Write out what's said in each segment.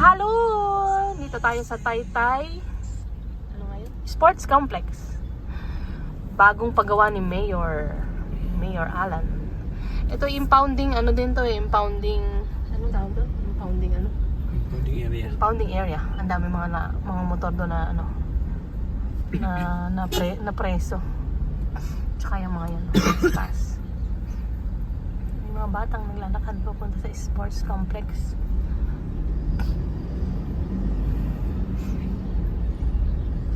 Mahalo! Dito tayo sa Taytay. Ano ngayon? Sports Complex. Bagong paggawa ni Mayor Alan. Ito impounding, ano din to eh, impounding, ano tawag doon? Impounding ano? Impounding area. Impounding area. Ang dami mga motor doon na ano, na preso. Tsaka yung mga yan, pass. May mga batang naglalakad papunta sa sports complex.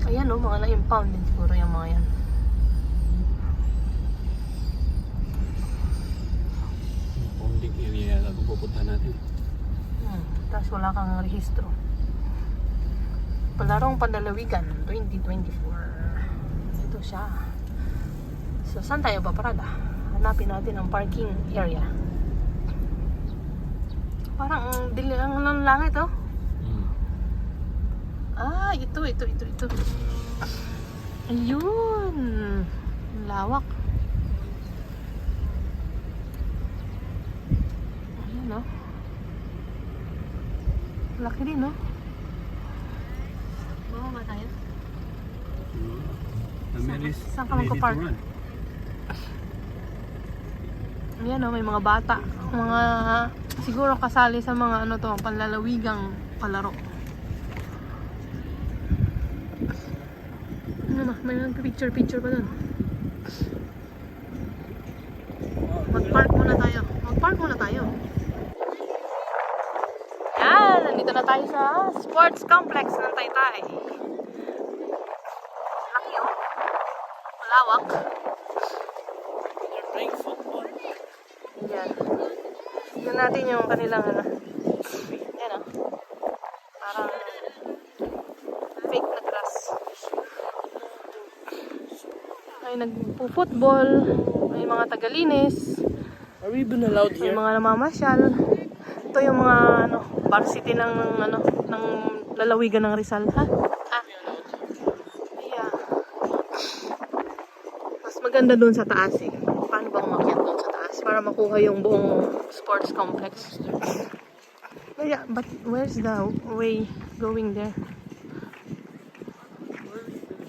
Ayan o, mga na-impound din siguro yung mga yan. Impounding area lang kung pupunta natin. Tapos wala kang rehistro. Palarong Pandalawigan 2024. Ito siya. So, saan tayo paparada? Hanapin natin ang parking area. Parang dilim ng langit oh. Ah, ito. Ayun. Lawak. Ayun oh. Laki din oh. Bumaba tayo. Saan ka magpa-park? Ayan oh, may mga bata. Mga siguro kasali sa mga ano to, panlalawigang palaro. Ano na, may picture pa dun. Mag-park muna tayo. Yan, nandito na tayo sa sports complex ng Taytay. Laki oh. Malawak. They're playing football. Yan. Tignan natin yung kanilang ano. Yan oh. Parang fake na grass. May nagpo-football, may mga tagalinis, Are we even allowed may here? mga namamasyal. Ito yung mga ano, varsity ng ano, ng lalawigan ng Rizal, ha? Yeah. Mas maganda doon sa taas eh. Paano bang umakyat doon sa taas para makuha yung buong sports complex? Yeah, but where's the way going there?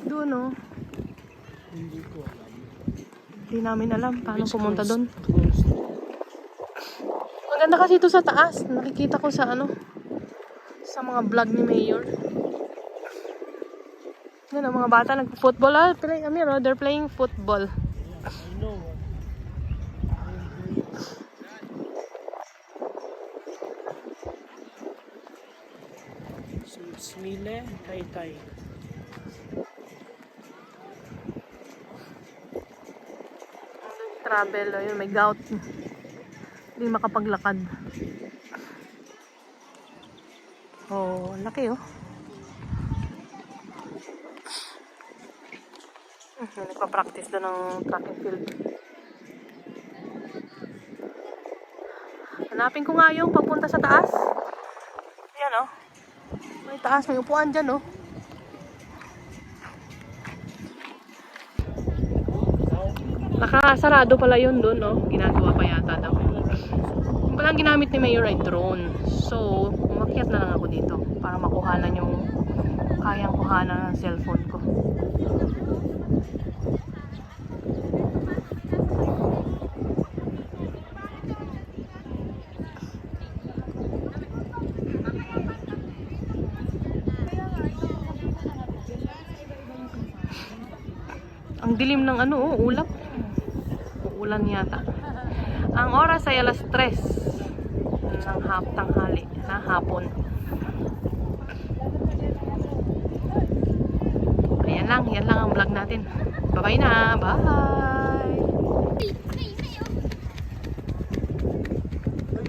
Doon oh. Hindi ko alam. Hindi namin alam paano pumunta doon. Closed. Maganda kasi ito sa taas. Nakikita ko sa ano, sa mga vlog ni Mayor. Yan ang mga bata nagpo-football. They're playing football. I know. So it's Mile, Taytay. Travel, ayun, may gout. Hindi makapaglakad. Oh, laki oh. Nagpa-practice doon ng track and field. Hanapin ko nga yung papunta sa taas. Ayan oh. May taas, may upuan dyan oh. Nakasarado pala yun doon no. Ginagawa pa yata daw. Yung palang ginamit ni Mayor ay drone. So, umakyat na lang ako dito para makuhanan yung kayang kuhanan ng cellphone ko. Ang dilim ng ano oh, ulap. Uulan yata. Ang oras ay alas 3 ng tanghali na hapon. Yan lang ang vlog natin. Bye-bye na. Bye!